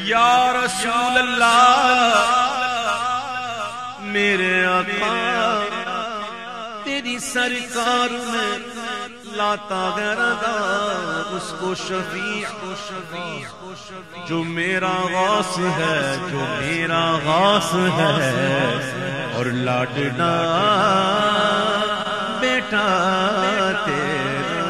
یا رسول اللہ میرے آقا تیری سرکار میں لاتا گردا اس کو شفیع جو میرا غوث ہے، جو میرا غوث ہے، اور لاڈنا بیٹا تیرا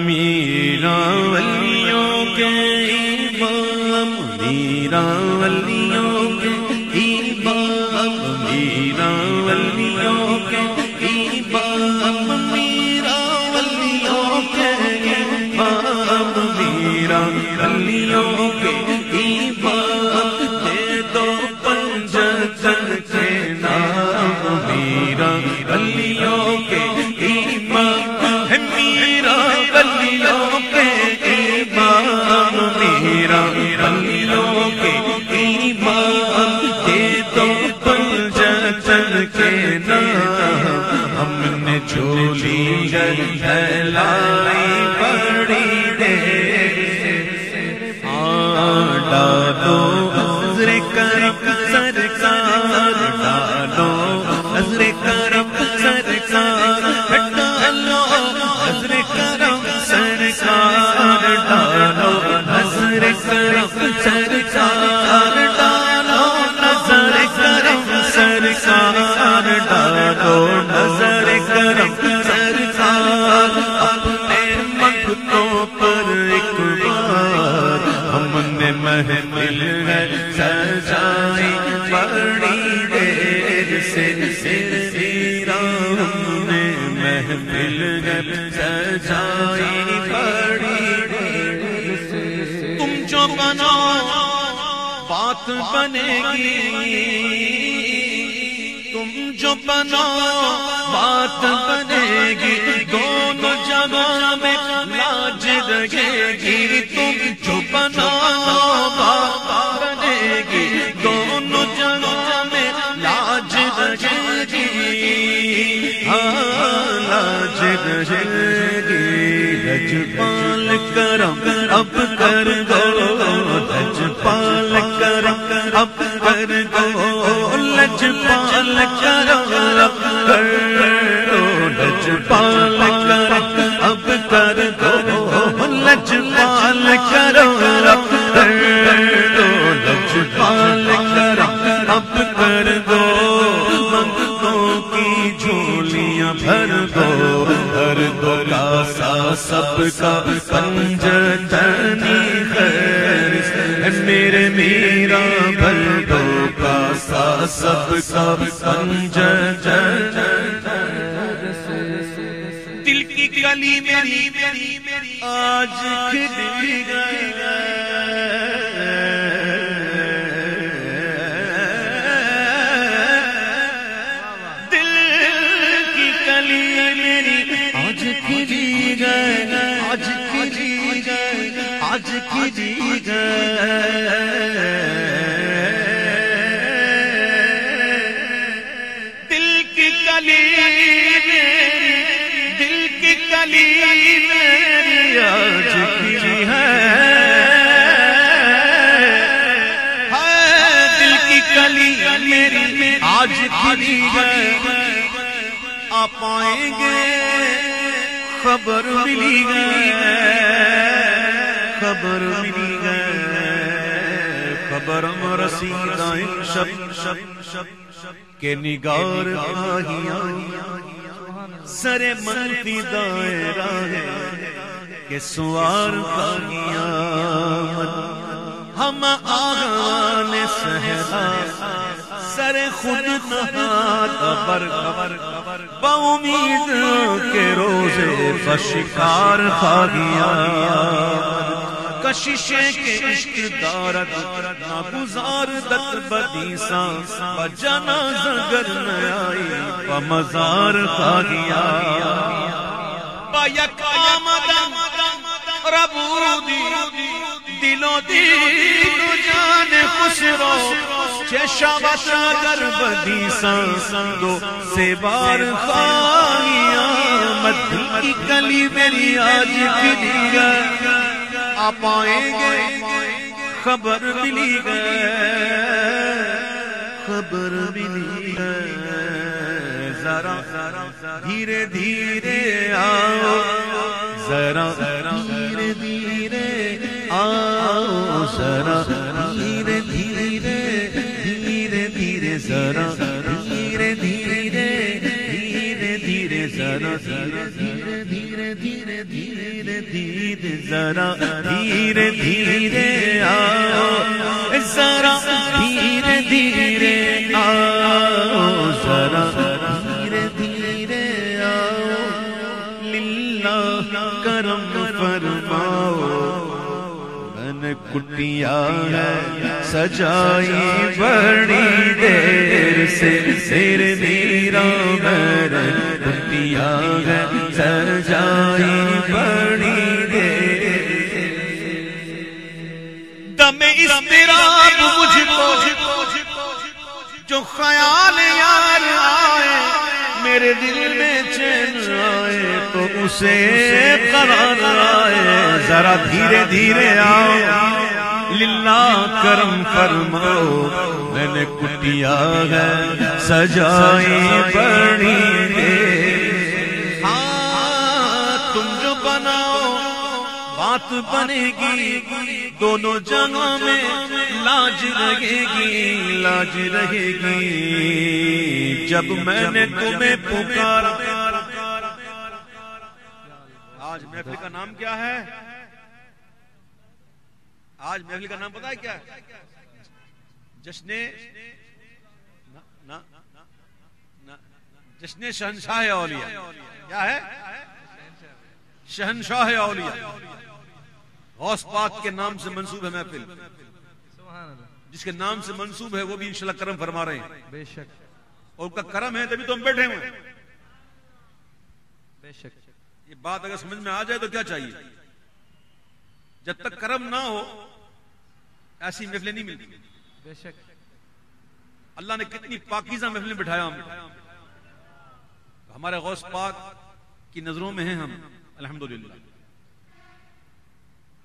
میرا ولیوں کے امام، میرا ولیوں کے امام، میرا ولیوں کے امام، میرا ولیوں کے امام، میرا ولیوں کے امام، دے دو پنجتن کے نام، میرا ولیوں کے امام ہے، میرا ولیوں کے امام، میرا ولیوں کے امام، دے دو پنجتن کے نام، ہم نے جھولی لائی بڑی دیر ڈالو نظر کرم سرکار، ڈالو نظر کرم سرکار، ڈالو نظر کرم سرکار، ڈالو نظر کرم سرکار، ڈالو نظر کرم سرکار، ڈالو نظر کرم سرکار، اپنے منگتوں پر ایک بار ہم نے محفل ہے سجائی بڑی دیر سے، ہم نے محفل ہے سجائی بڑی دیر سے، تم جو بناؤ بات بنے گی، تم جو بناؤ بات بنے گی، دونوں جگہوں میں لاج رہے گی، تم جو بناؤ بات بنے گی، دونوں جگہوں میں لاج رہے گی، لاج رہے گی، لجپال کرم اب کر دو، لجپال کرم اب کر دو، لجپال کرم اب کر دو، لجپال کرم اب کر دو، لجپال کرم اب کر دو، لجپال کرم اب کر دو، منگتوں کی جھولیاں بھر دو، بھر دو کاسا سب کا پنجتنی خیر، میرے میرا بھر دو کاسا سب کا پنجتن، دل کی گلی میری آج کھلی گئی، دل کی گلی میری آج کھلی گئی، آج کھلی گئی، آج کھلی گئی، دل کی گلی میری آج کھلی ہے، دل کی گلی میری آج کھلی ہے، آ پائیں گے خبر ملی گئی، خبر ملی گئی، خبر رسیدہ شب کے نگار خواہیاں، سر منفی دائرہ ہے کہ سوار خواہیاں، ہم آغان صحرا سر خود نہاد بر با امید کے روزے بشکار خواہیاں، کششے کے عشق دارد ناگزار دت بدیساں، بجنازہ گر نیائی بمزار خواہیاں، با یک آمدم ربودی دلو دین و جان خسرو، چشمت اگر بدیساں دو سے بار خواہیاں، مدھی کی کلی میری آج کھلی گئی، آ پائیں گے خبر ملی ہے، خبر ملی ہے، ذرا دھیرے دھیرے آؤ، ذرا دھیرے دھیرے آؤ، ذرا دھیرے دھیرے دھیرے دھیرے، ذرا دھیرے دھیرے دھیرے دھیرے، ذرا دھیرے دھیرے دھیرے دھیرے دھیرے، ذرا دھیرے دھیرے آؤ، ذرا دھیرے دھیرے آؤ، ذرا دھیرے دھیرے آؤ، للہ کرم فرماؤ، میں نے کٹیا ہے سجائی بڑی دیر سے، سر میرا میں نے کٹیا ہے سجائی بڑی دیر سے، دم اضطراب مجھ کو جو خیال یار آئے، میرے دل میں چین آئے تو اسے قرار آئے، ذرا دھیرے دھیرے آؤ، للہ کرم فرماؤ، میں نے کٹیا ہے سجائی بڑی دیر، ہاں تم جو بناؤ بات بنے گی، دونوں جگہوں میں لاج رہے گی، لاج رہے گی، جب میں نے تمہیں پکارا۔ آج محفل کا نام کیا ہے؟ آج محفل کا نام پتہ ہے کیا ہے؟ جشن شہنشاہ اولیاء۔ کیا ہے؟ شہنشاہ اولیاء، غوث پاک کے نام سے منسوب ہے محفل، جس کے نام سے منسوب ہے وہ بھی انشاءاللہ کرم فرما رہے ہیں، بے شک، اور ان کا کرم ہے تبھی تو ہم بیٹھے ہوئے ہیں، بے شک۔ یہ بات اگر سمجھ میں آ جائے تو کیا چاہیے؟ جب تک کرم نہ ہو ایسی محفلیں نہیں ملتی، بے شک۔ اللہ نے کتنی پاکیزہ محفلیں بٹھایا ہم، ہمارے غوث پاک کی نظروں میں ہیں ہم، الحمدللہ۔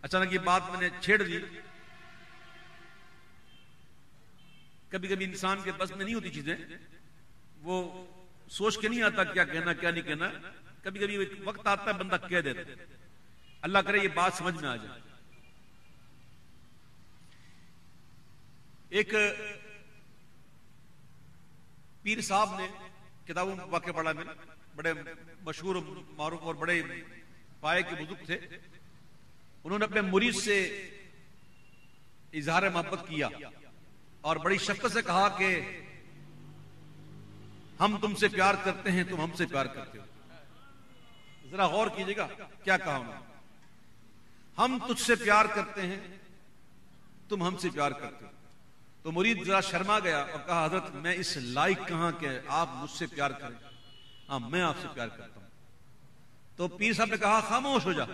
اچانک یہ بات میں نے چھیڑ دی، کبھی کبھی انسان کے بس میں نہیں ہوتی چیزیں، وہ سوچ کے نہیں آتا کیا کہنا کیا نہیں کہنا، کبھی کبھی ایک وقت آتا ہے بندہ کہہ دیتا ہے، اللہ کرے یہ بات سمجھ میں آ جائے۔ ایک پیر صاحب نے کتابوں میں واقع پڑھا، میں بڑے مشہور معروف اور بڑے پائے کے بزرگ تھے، انہوں نے اپنے مرید سے اظہار محبت کیا اور بڑی شفقت سے کہا کہ ہم تم سے پیار کرتے ہیں، تم ہم سے پیار کرتے ہو۔ ذرا غور کیجئے گا کیا کہا انہوں نے، ہم تجھ سے پیار کرتے ہیں، تم ہم سے پیار کرتے ہو۔ تو مرید ذرا شرما گیا اور کہا حضرت میں اس لائق کہاں کہ آپ مجھ سے پیار کریں، ہاں میں آپ سے پیار کرتا ہوں۔ تو پیر صاحب نے کہا خاموش ہو جا،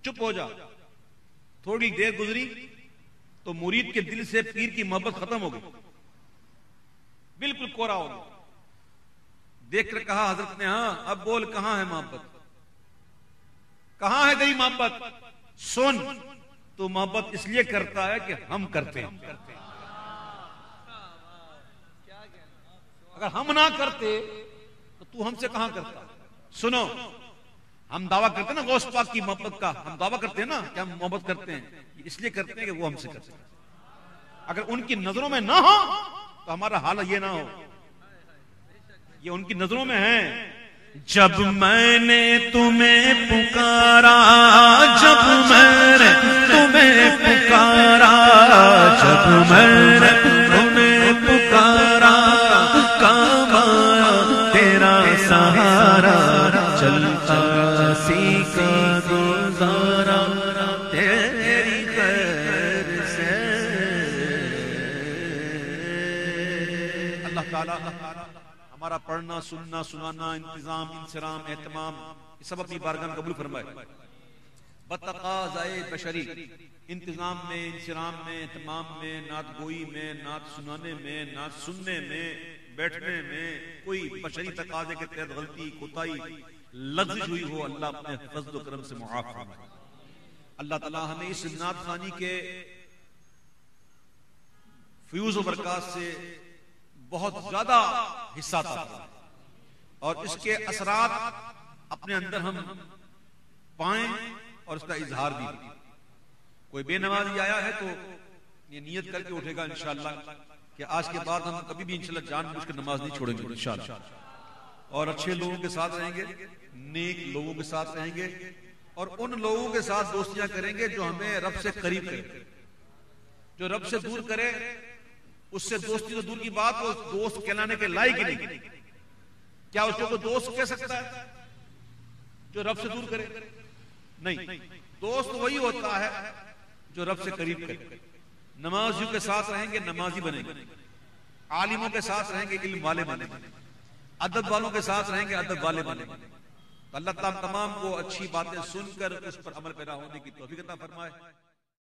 چپ ہو جا۔ تھوڑی دیر گزری تو مرید کے دل سے پیر کی محبت ختم ہو گئی، بالکل کورا ہو گیا۔ دیکھ کر کہا حضرت نے ہاں اب بول کہاں ہے محبت، کہاں ہے گئی محبت؟ سن تو محبت اس لیے کرتا ہے کہ ہم کرتے ہیں، اگر ہم نہ کرتے تو تو ہم سے کہاں کرتا؟ سنو، ہم دعویٰ کرتے ہیں نا غوث پاک کی محبت کا، ہم دعویٰ کرتے ہیں نا کہ ہم محبت کرتے ہیں، اس لیے کرتے ہیں کہ وہ ہم سے کرتے ہیں۔ اگر ان کی نظروں میں نہ ہو تو ہمارا حال یہ نہ ہو، یہ ان کی نظروں میں ہے۔ جب میں نے تمہیں پکارا، جب میں نے تمہیں پکارا، جب میں نے تمہیں پکارا، کام آیا تیرا سہارا، چلتا سیکھا گزارا تیری خیر سے۔ اللہ تعالیٰ ہمارا پڑھنا سننا سنانا انتظام انصرام اہتمام یہ سب اپنی بارگاہ میں قبول فرمائے۔ بتقاضائے بشری انتظام میں، انصرام میں، اہتمام میں، نعت گوئی میں، نعت سنانے میں، نعت سننے میں، بیٹھنے میں کوئی بشری تقاضے کے تحت غلطی کوتاہی لغزش ہوئی ہو، اللہ اپنے فضل و کرم سے معاف فرمائے۔ اللہ تعالیٰ ہمیں اس نعت خوانی کے فیوز و برکات سے بہت زیادہ حصہ عطا فرمائے اور اس کے اثرات اپنے اندر ہم پائیں اور اس کا اظہار بھی. کوئی بے نمازی آیا ہے تو یہ نیت کر کے اٹھے گا انشاءاللہ کہ آج کے بعد ہم کبھی بھی انشاءاللہ جان بوجھ کے نماز نہیں چھوڑیں گے انشاءاللہ, اور اچھے لوگوں کے ساتھ رہیں گے, نیک لوگوں کے ساتھ رہیں گے, اور ان لوگوں کے ساتھ دوستیاں کریں گے جو ہمیں رب سے قریب کرے. جو رب سے دور کرے اس سے دوستی تو دور کی بات, وہ دوست کہلانے کے لائق ہی نہیں. کیا اس کو کوئی دوست کہہ سکتا ہے جو رب سے دور کرے؟ نہیں, دوست وہی ہوتا ہے جو رب سے قریب کرے. نمازیوں کے ساتھ رہیں گے نمازی بنیں گے, عالموں کے ساتھ رہیں گے علم والے بنیں گے, ادب والوں کے ساتھ رہیں گے ادب والے بنیں گے. تو اللہ تعالیٰ تمام کو اچھی باتیں سن کر اس پر عمل پیرا ہونے کی توفیق عطا فرمائے.